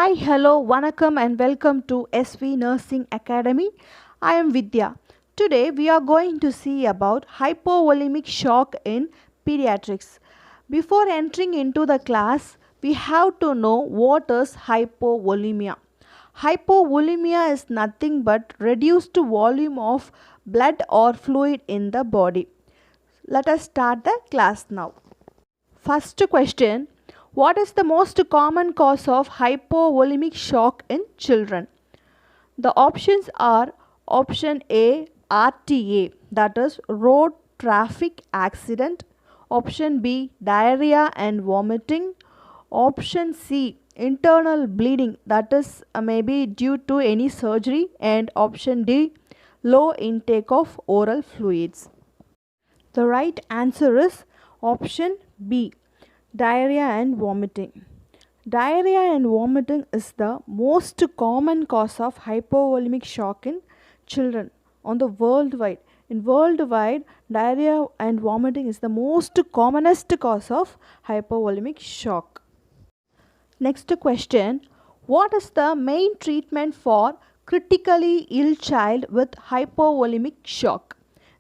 Hi, hello, Vanakkam, and welcome to SV Nursing Academy. I am Vidya. Today we are going to see about hypovolemic shock in pediatrics. Before entering into the class, we have to know what is hypovolemia. Hypovolemia is nothing but reduced volume of blood or fluid in the body. Let us start the class now. First question: what is the most common cause of hypovolemic shock in children? The options are option A RTA, that is road traffic accident, option B diarrhea and vomiting, option C internal bleeding, that is maybe due to any surgery, and option D low intake of oral fluids. The right answer is option B, diarrhea and vomiting. Diarrhea and vomiting is the most common cause of hypovolemic shock in children on the worldwide. In worldwide, diarrhea and vomiting is the most commonest cause of hypovolemic shock. Next question: what is the main treatment for critically ill child with hypovolemic shock?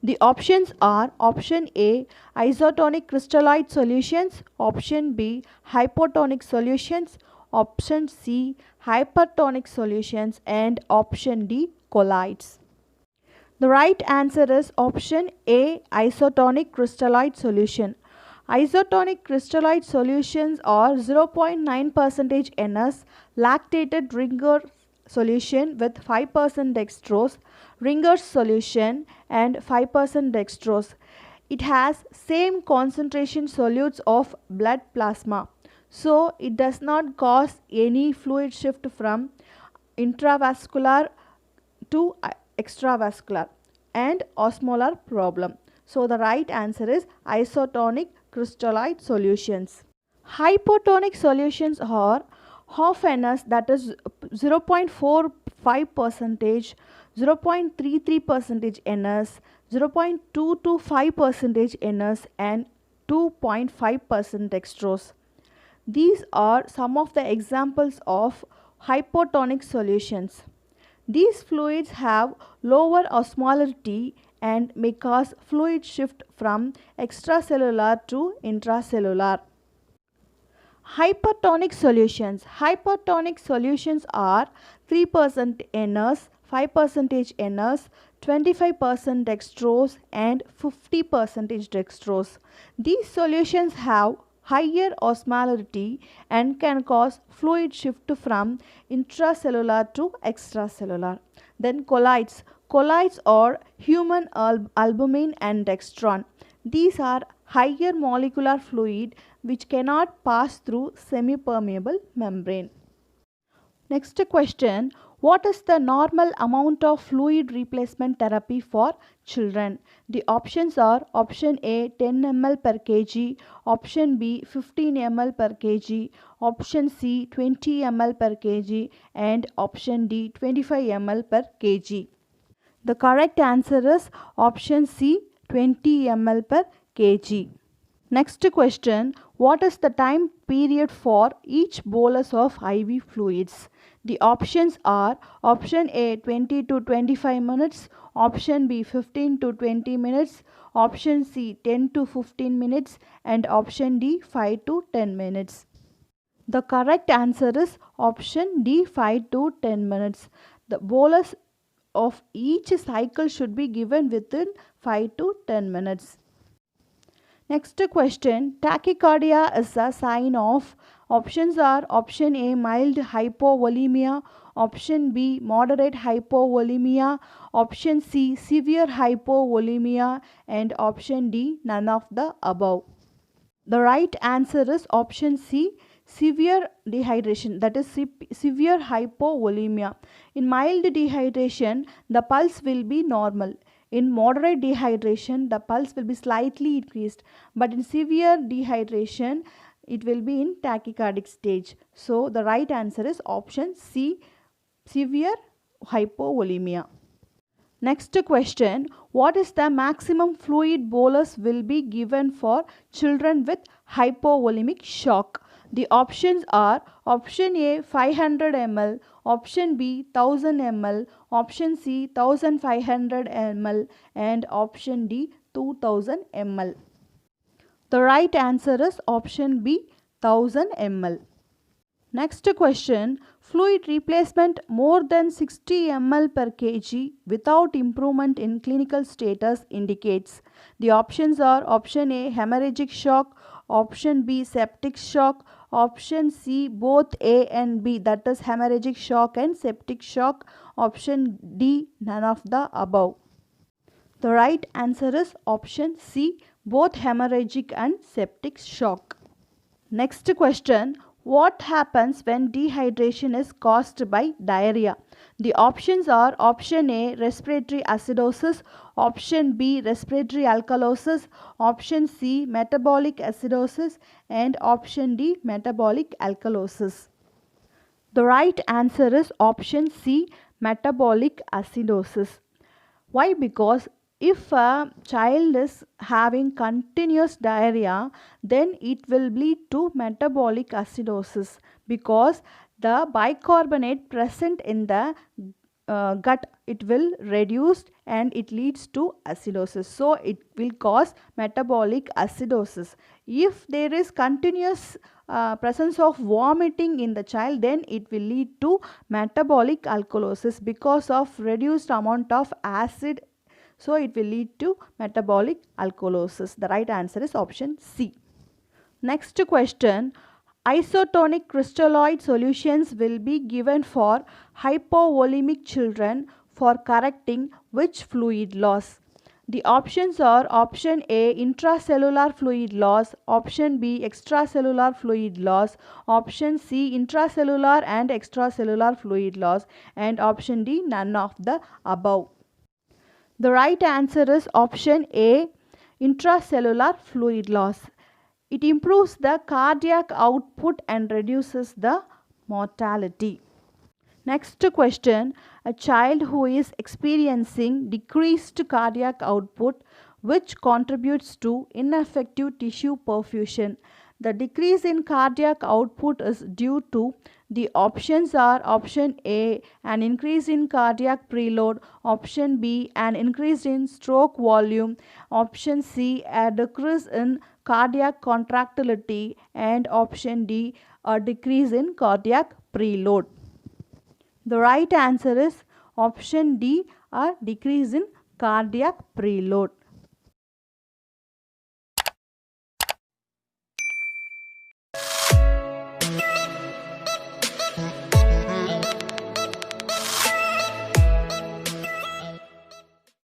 The options are option A isotonic crystalloid solutions, option B hypotonic solutions, option C hypertonic solutions, and option D colloids. The right answer is option A isotonic crystalloid solution. Isotonic crystalloid solutions are 0.9% NS lactated Ringer solution with 5% dextrose, Ringer's solution and 5% dextrose. It has same concentration solutes of blood plasma, so it does not cause any fluid shift from intravascular to extravascular and osmolar problem. So the right answer is isotonic crystalloid solutions. Hypotonic solutions are half NS, that is 0.45%, 0.33% NS, 0.225% NS, and 2.5% dextrose. These are some of the examples of hypotonic solutions. These fluids have lower osmolarity and may cause fluid shift from extracellular to intracellular. Hypertonic solutions. Hypertonic solutions are 3% NS, 5% NS, 25% dextrose, and 50% dextrose. These solutions have higher osmolarity and can cause fluid shift from intracellular to extracellular. Then colloids. Colloids are human albumin and dextran. These are higher molecular fluid which cannot pass through semi-permeable membrane. Next question: what is the normal amount of fluid replacement therapy for children? The options are option A 10 ml per kg, option B 15 ml per kg, option C 20 ml per kg, and option D 25 ml per kg. The correct answer is option C 20 ml per kg. Next question: what is the time period for each bolus of IV fluids? The options are option A 20 to 25 minutes, option B 15 to 20 minutes, option C 10 to 15 minutes, and option D 5 to 10 minutes. The correct answer is option D 5 to 10 minutes. The bolus of each cycle should be given within 5 to 10 minutes. Next question: tachycardia is a sign of. Options are option A mild hypovolemia, option B moderate hypovolemia, option C severe hypovolemia, and option D none of the above. The right answer is option C severe dehydration, that is severe hypovolemia. In mild dehydration, the pulse will be normal. In moderate dehydration, the pulse will be slightly increased, but in severe dehydration, it will be in tachycardic stage. So the right answer is option C, severe hypovolemia. Next question: what is the maximum fluid bolus will be given for children with hypovolemic shock? The options are option A 500 ml, option B 1000 ml, option C 1500 ml, and option D 2000 ml. The right answer is option B 1000 ml. Next question, fluid replacement more than 60 ml per kg without improvement in clinical status indicates. The options are option A hemorrhagic shock, option B septic shock, option C both A and B, that is hemorrhagic shock and septic shock, option D none of the above. The right answer is option C both hemorrhagic and septic shock. Next question, what happens when dehydration is caused by diarrhea? The options are option A respiratory acidosis, option B respiratory alkalosis, option C metabolic acidosis, and option D metabolic alkalosis. The right answer is option C metabolic acidosis. Why? Because if a child is having continuous diarrhea, then it will lead to metabolic acidosis, because the bicarbonate present in the gut, it will reduce and it leads to acidosis. So it will cause metabolic acidosis. If there is continuous presence of vomiting in the child, then it will lead to metabolic alkalosis because of reduced amount of acid. So it will lead to metabolic alkalosis. The right answer is option C. Next question, isotonic crystalloid solutions will be given for hypovolemic children for correcting which fluid loss? The options are option A intracellular fluid loss, option B extracellular fluid loss, option C intracellular and extracellular fluid loss, and option D none of the above. The right answer is option A intracellular fluid loss. It improves the cardiac output and reduces the mortality. Next question, a child who is experiencing decreased cardiac output, which contributes to ineffective tissue perfusion. The decrease in cardiac output is due to, the options are option A an increase in cardiac preload, option B an increase in stroke volume, option C a decrease in cardiac contractility, and option D a decrease in cardiac preload. The right answer is option D a decrease in cardiac preload.